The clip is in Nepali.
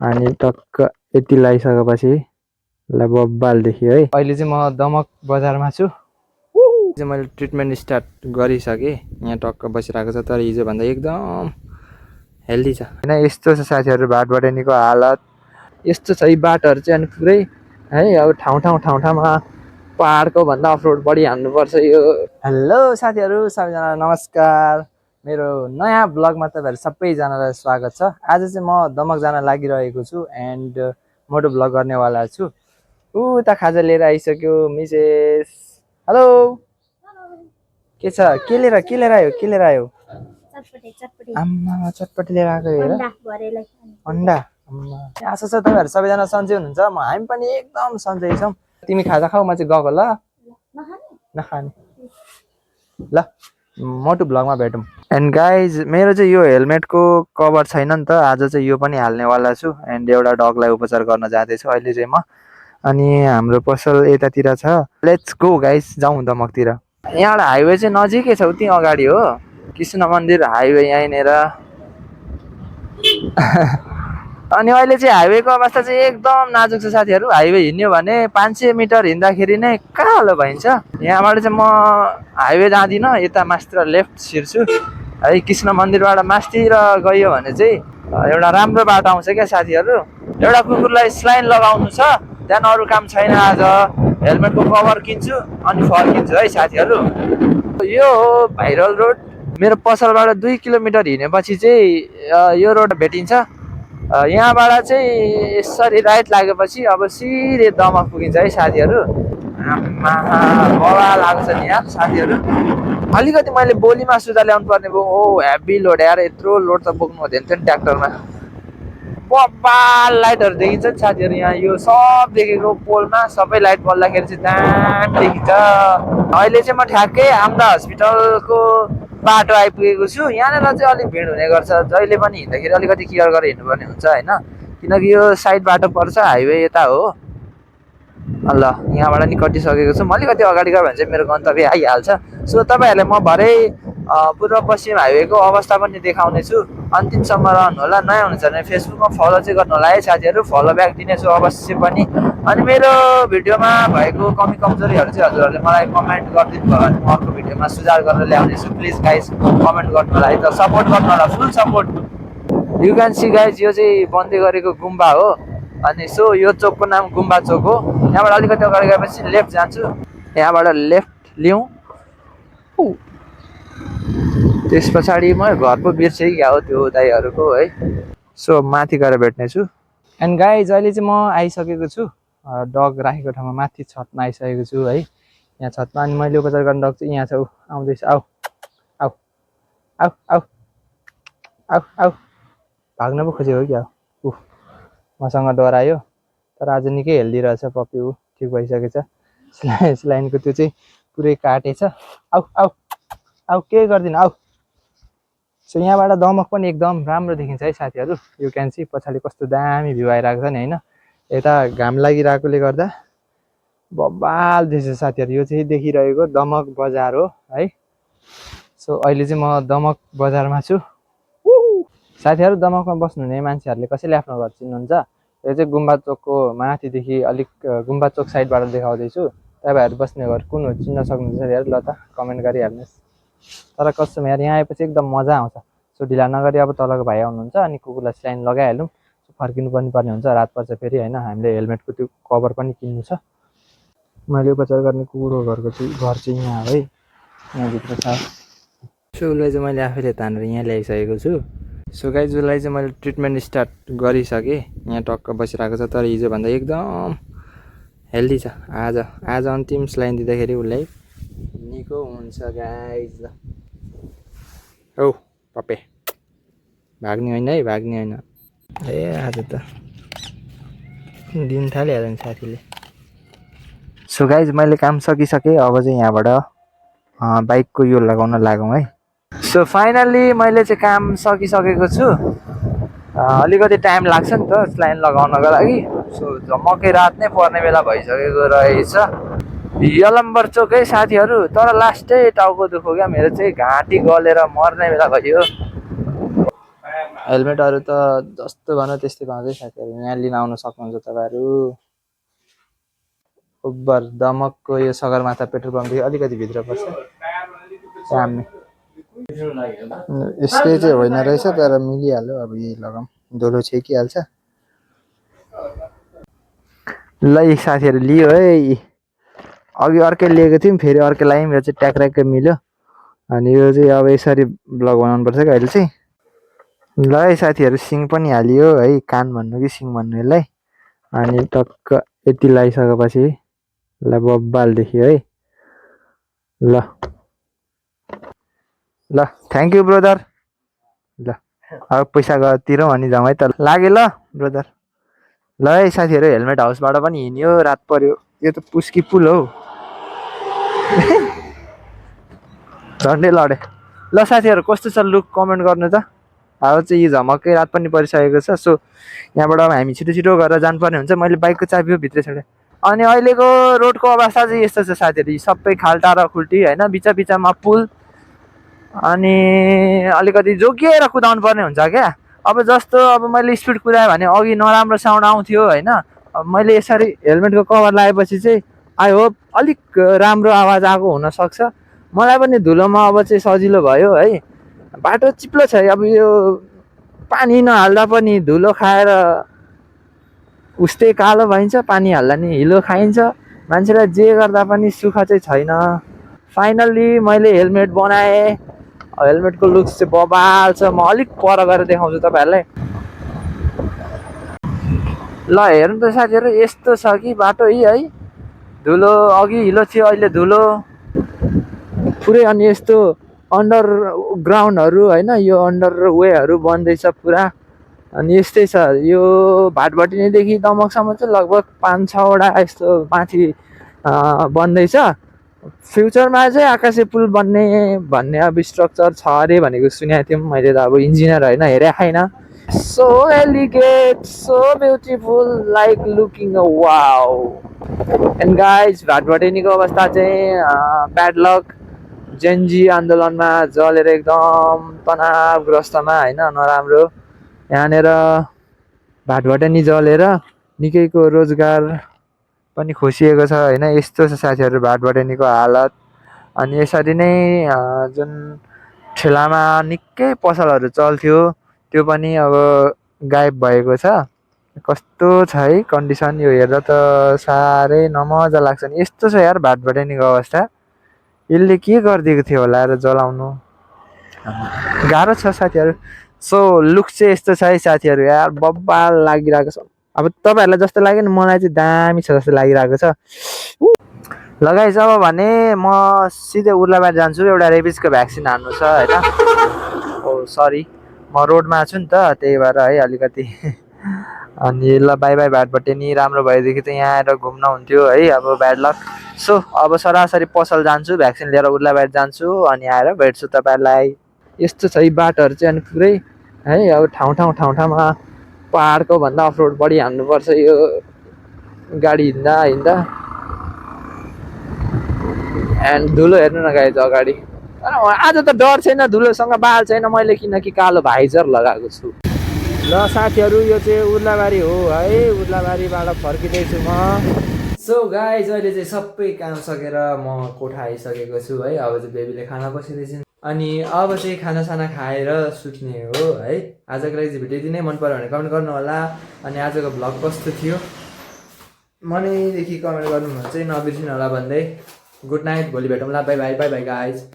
अनि टक्क यति लगाइसकेपछि ल बब्बाल देखियो है। अहिले चाहिँ म दमक बजारमा छु। चाहिँ मैले ट्रिटमेन्ट स्टार्ट गरिसकेँ। यहाँ टक्क बसिरहेको छ, तर हिजोभन्दा एकदम हेल्दी छ होइन। यस्तो छ साथीहरू भाटबटेनीको हालत, यस्तो छ। यी बाटोहरू चाहिँ अनि पुरै है अब ठाउँमा पहाडको भन्दा अफरोड बढी हान्नुपर्छ यो। हेलो साथीहरू, सबैजना नमस्कार। मेरो नयाँ ब्लगमा तपाईँहरू सबैजनालाई स्वागत छ। आज चाहिँ म दमक जान लागिरहेको छु एन्ड मोटो ब्लग गर्नेवाला छु। उता खाजा लिएर आइसक्यो मिसेस। हेलो, के छ? के लिएर आयो? आम्मा चटपटी लिएर आएको हेर, अन्डा। आशा छ तपाईँहरू सबैजना सन्चै हुनुहुन्छ। हामी पनि एकदम सन्चै छौँ। तिमी खाजा खाऊ, म चाहिँ गएको ल। नखाने ल, मोटो ब्लगमा भेटौँ। एन्ड गाइज, मेरो चाहिँ यो हेलमेटको कभर छैन नि त। आज चाहिँ यो पनि हाल्नेवाला छु एन्ड एउटा डगलाई उपचार गर्न जाँदैछु अहिले चाहिँ म। अनि हाम्रो पसल यतातिर छ। लेट्स गो गाइज, जाउँ दमकतिर। यहाँबाट हाइवे चाहिँ नजिकै छ, उति अगाडि हो कृष्ण मन्दिर हाइवे यहीँनिर। अनि अहिले चाहिँ हाइवेको अवस्था चाहिँ एकदम नाजुक छ साथीहरू। हाइवे हिँड्यो भने 500 मिटर हिँड्दाखेरि नै कालो भइन्छ। यहाँबाट चाहिँ म हाइवे जाँदिनँ, यता मास्तिर लेफ्ट छिर्छु है। कृष्ण मन्दिरबाट मास्तिर गयो भने चाहिँ एउटा राम्रो बाटो आउँछ क्या साथीहरू। एउटा कुकुरलाई स्लाइन लगाउनु छ, त्यहाँदेखि अरू काम छैन। आज हेलमेटको कभर किन्छु अनि फर्किन्छु है साथीहरू। यो हो भाइरल रोड। मेरो पसलबाट 2 किलोमिटर हिँडेपछि चाहिँ यो रोड भेटिन्छ। यहाँबाट चाहिँ यसरी राइट लागेपछि अब सिधै दमक पुगिन्छ है साथीहरू। आम्मा बवाल आएको छ नि यार साथीहरू। अलिकति मैले बोलीमा सुधार ल्याउनु पर्ने भयो। ओ हेभी लोड यार, यत्रो लोड त बोक्नु हुँदैन थियो नि ट्र्याक्टरमा। बब्बाल लाइटहरू देखिन्छ नि साथीहरू। यहाँ यो सब देखेको पोलमा सबै लाइट बल्दाखेरि चाहिँ दामी देखिन्छ। अहिले चाहिँ म ठ्याक्कै आम्दा हस्पिटलको बाटो आइपुगेको छु। यहाँनिर चाहिँ अलिक भिड हुने गर्छ, जहिले पनि हिँड्दाखेरि अलिकति केयर गरेर हिँड्नुपर्ने हुन्छ होइन, किनकि यो साइड बाटो पर्छ, हाइवे यता हो। ल यहाँबाट नि कटिसकेको छु। म अलिकति अगाडि गयो भने चाहिँ मेरो गन्तव्य आइहाल्छ। सो तपाईँहरूलाई म भरे पूर्व पश्चिम हाइवेको अवस्था पनि देखाउने छु। अन्तिमसम्म रहनु होला। नयाँ हुनुहुन्छ भने फेसबुकमा फलो चाहिँ गर्नु होला है साथीहरू। फलो ब्याक दिनेछु अवश्य पनि। अनि मेरो भिडियोमा भएको कमी कमजोरीहरू चाहिँ हजुरहरूले मलाई कमेन्ट गरिदिनु भयो भने म अर्को भिडियोमा सुधार गरेर ल्याउनेछु। प्लिज गाइज कमेन्ट गर्नु होला है त, सपोर्ट गर्नु होला, full support. You can see guys, यो चाहिँ बन्दै गरेको गुम्बा हो। अनि सो यो चोकको नाम गुम्बा चोक हो। यहाँबाट अलिकति अगाडि गएपछि लेफ्ट जान्छु, यहाँबाट लेफ्ट लिउँ। त्यस पछाडि म घर पो बिर्सेँ क्या हो त्यो दाइहरूको है। सो माथि गएर भेट्नेछु। एन्ड गाइज अहिले चाहिँ म आइसकेको छु डग राखेको ठाउँमा, माथि छतमा आइसकेको छु है। यहाँ छतमा अनि मैले उपचार गर्ने डग चाहिँ यहाँ छ। आउँदैछ, आऊ आऊ आऊ आऊ आऊ आऊ। भाग्न पो खोजेको क्या हो। मसँग डरायो, तर आज निकै हेल्दी रहेछ पप्पी। ऊ ठिक भइसकेछ। स्लाइनको त्यो चाहिँ पुरै काटेछ। आऊ आऊ आऊ, केही गर्दिनँ, आऊ। सो यहाँबाट दमक पनि एकदम राम्रो देखिन्छ है साथीहरू। यु क्यान सी पछाडि कस्तो दामी भ्यू आइरहेको छ नि होइन। यता घाम लागिरहेकोले गर्दा बब्बाल देख्छ साथीहरू। यो चाहिँ देखिरहेको दमक बजार हो है। सो अहिले चाहिँ म दमक बजारमा छु साथीहरू। दमकमा बस्नुहुने मान्छेहरूले कसैले आफ्नो घर चिन्नुहुन्छ? यो चाहिँ गुम्बा चोकको माथिदेखि अलिक गुम्बा चोक साइडबाट देखाउँदैछु। तपाईँहरू बस्ने घर कुन हो चिन्न सक्नुहुन्छ साथीहरू? ल त कमेन्ट गरिहाल्नुहोस्। तर कसम यार, यहाँ आएपछि एकदम मजा आउँछ। सो ढिला नगरी अब तलको भाइ आउनुहुन्छ अनि कुकुरलाई स्लाइन लगाइहालौँ। फर्किनु पनि पर्ने हुन्छ, रात पर्छ फेरि होइन। हामीले हेलमेटको त्यो कभर पनि किन्नु छ। मैले उपचार गर्ने कुकुरको घर चाहिँ यहाँ है, यहाँभित्र छ। सो उसलाई चाहिँ मैले आफैले तानेर यहाँ ल्याइसकेको छु। सो गाइज, उसलाई चाहिँ मैले ट्रिटमेन्ट स्टार्ट गरिसकेँ। यहाँ टक्क बसिरहेको छ, तर हिजोभन्दा एकदम हेल्दी छ। आज अन्तिम स्लाइन दिँदाखेरि उसलाई निको हुन्छ गाइज। ल औ पप्पे, भाग्ने होइन है, भाग्ने होइन। ए आज त दिन थालिहाल्यो नि साथीले। सो गाइज, मैले काम सकिसकेँ। अब चाहिँ यहाँबाट बाइकको यो लगाउन लागौँ है। सो फाइनल्ली मैले चाहिँ काम सकिसकेको छु। अलिकति टाइम लाग्छ नि त स्लाइन लगाउनको लागि। सो झमक्कै रात नै पर्ने बेला भइसकेको रहेछ। यलम्बर चोकै साथीहरू। तर लास्टै टाउको दुख्यो क्या मेरो चाहिँ, घाँटी गलेर मर्ने बेला भयो। हेलमेटहरू त जस्तो भनौँ त्यस्तै पाउँछ साथीहरू, यहाँ लिन आउन सक्नुहुन्छ तपाईँहरू। उब्बर दमकको यो सगरमाथा पेट्रोल पम्पदेखि अलिकति भित्र पर्छ सामने। यसले चाहिँ होइन रहेछ तर मिलिहाल्यो, अब यही लगाऊँ, धुलो छेकिहाल्छ। ल यी साथीहरू लियो है, अघि अर्कै लिएको थियौँ फेरि अर्कै लगायौँ, यो चाहिँ ट्याक्र्याक्कै मिल्यो। अनि यो चाहिँ अब यसरी ब्लग बनाउनु पर्छ कि अहिले चाहिँ। ल है साथीहरू सिङ पनि हालियो है, कान भन्नु कि सिङ भन्नु यसलाई। अनि टक्क यति लगाइसकेपछि ल बब्बाल देखियो है। ल ल थ्याङ्क यू ब्रदर। ल अब पैसा तिरौँ अनि जाउँ है त, लाग्यो ल ब्रदर। ल है साथीहरू हेलमेट हाउसबाट पनि हिँड्यो, रात पर्यो, यो त पुस्की पुल हौ। झन्डै लडे। ल साथीहरू कस्तो छ लुक कमेन्ट गर्नु त। अब चाहिँ यो झमक्कै रात पनि परिसकेको छ। सो यहाँबाट अब हामी छिटो छिटो गरेर जानुपर्ने हुन्छ। मैले बाइकको चाबी भित्रै छोडेँ। अनि अहिलेको रोडको अवस्था चाहिँ यस्तो छ साथीहरू, सबै खाल्टा र खुल्टी होइन, बिचा बिचामा पुल। अनि अलिकति जोगिएर कुदाउनु पर्ने हुन्छ क्या। अब जस्तो अब मैले स्पिड कुदाएँ भने अघि नराम्रो साउन्ड आउँथ्यो होइन। अब मैले यसरी हेलमेटको कभर लगाएपछि चाहिँ आई होप अलिक राम्रो आवाज आएको हुनसक्छ। मलाई पनि धुलोमा अब चाहिँ सजिलो भयो है। बाटो चिप्लो छ, अब यो पानी नहाल्दा पनि धुलो खाएर उस्तै कालो भइन्छ, पानी हाल्दा नि हिलो खाइन्छ। मान्छेलाई जे गर्दा पनि सुख चाहिँ छैन। फाइनल्ली मैले हेलमेट बनाएँ, हेलमेटको लुक्स चाहिँ बबाल छ। म अलिक पर गएर देखाउँछु तपाईँहरूलाई। ल हेर्नु त साथीहरू यस्तो छ कि बाटो है, धुलो अघि हिलो थियो अहिले धुलो पुरै। अनि यस्तो अन्डर ग्राउन्डहरू होइन, यो अन्डर वेहरू बन्दैछ पुरा। अनि यस्तै छ यो भाटभटिनीदेखि दमकसम्म चाहिँ लगभग 5-6वटा यस्तो माथि बन्दैछ। फ्युचरमा चाहिँ आकाशे पुल बन्ने भन्ने अब स्ट्रक्चर छ अरे भनेको सुनेको थियौँ। मैले त अब इन्जिनियर होइन, हेरेको छैन। So elegant, so beautiful, like looking a wow. And guys भाटभटिनीको अवस्था चाहिँ ब्याड लक। जेनजी आन्दोलनमा जलेर एकदम तनावग्रस्तमा होइन, नराम्रो। यहाँनिर भाटभटिनी जलेर निकैको रोजगार पनि खोसिएको छ होइन। यस्तो छ साथीहरू भाटभटिनीको हालत। अनि यसरी नै जुन ठेलामा निकै पसलहरू चल्थ्यो त्यो पनि अब गायब भएको छ। कस्तो छ है कन्डिसन, यो हेर्दा त साह्रै नमजा लाग्छ नि। यस्तो छ यार भाटभटिनीको अवस्था, यसले के गरिदिएको थियो होला र जलाउनु, गाह्रो छ साथीहरू। सो लुक चाहिँ यस्तो छ है साथीहरू, यार बब्बाल लागिरहेको छ। अब तपाईँहरूलाई जस्तो लाग्यो नि, मलाई चाहिँ दामी छ जस्तो लागिरहेको छ। लगाइछ अब भने म सिधै उर्लाबार जान्छु, एउटा रेबिसको भ्याक्सिन हान्नु छ होइन। ओ सरी म रोडमा छु नि त, त्यही भएर है अलिकति। अनि ल बाई बाई भाटभटिनी, राम्रो भएदेखि त यहाँ आएर घुम्न हुन्थ्यो है, अब ब्याड लक। सो अब सरासरी पसल जान्छु, भ्याक्सिन लिएर उर्लाबार जान्छु, अनि आएर भेट्छु तपाईँलाई। यस्तो छ यी बाटोहरू चाहिँ। अनि पुरै है अब ठाउँमा पहाडको भन्दा अफरोड बढी हान्नुपर्छ यो गाडी हिँड्दा हिँड्दा। एन्ड धुलो हेर्नु न गाइज अगाडि। आज त डर छैन, धुलोसँग बाल छैन मैले, किनकि कालो भाइजर लगाएको छु। ल साथीहरू यो चाहिँ उर्लाबारी हो है, उर्लाबारीबाट फर्किँदैछु म। सो गाइज अहिले चाहिँ सबै काम सकेर म कोठा आइसकेको छु है। अब चाहिँ बेबीले खाना बसिँदैछन्, अनि अब चाहिँ खानासाना खाएर सुत्ने हो है। आजको लागि चाहिँ भिडियो यति नै, मन पऱ्यो भने कमेन्ट गर्नु होला। अनि आजको भ्लग कस्तो थियो मनैदेखि कमेन्ट गर्नु चाहिँ नबिर्सिनु होला भन्दै गुड नाइट, भोलि भेटौँला, bye bye, bye bye guys.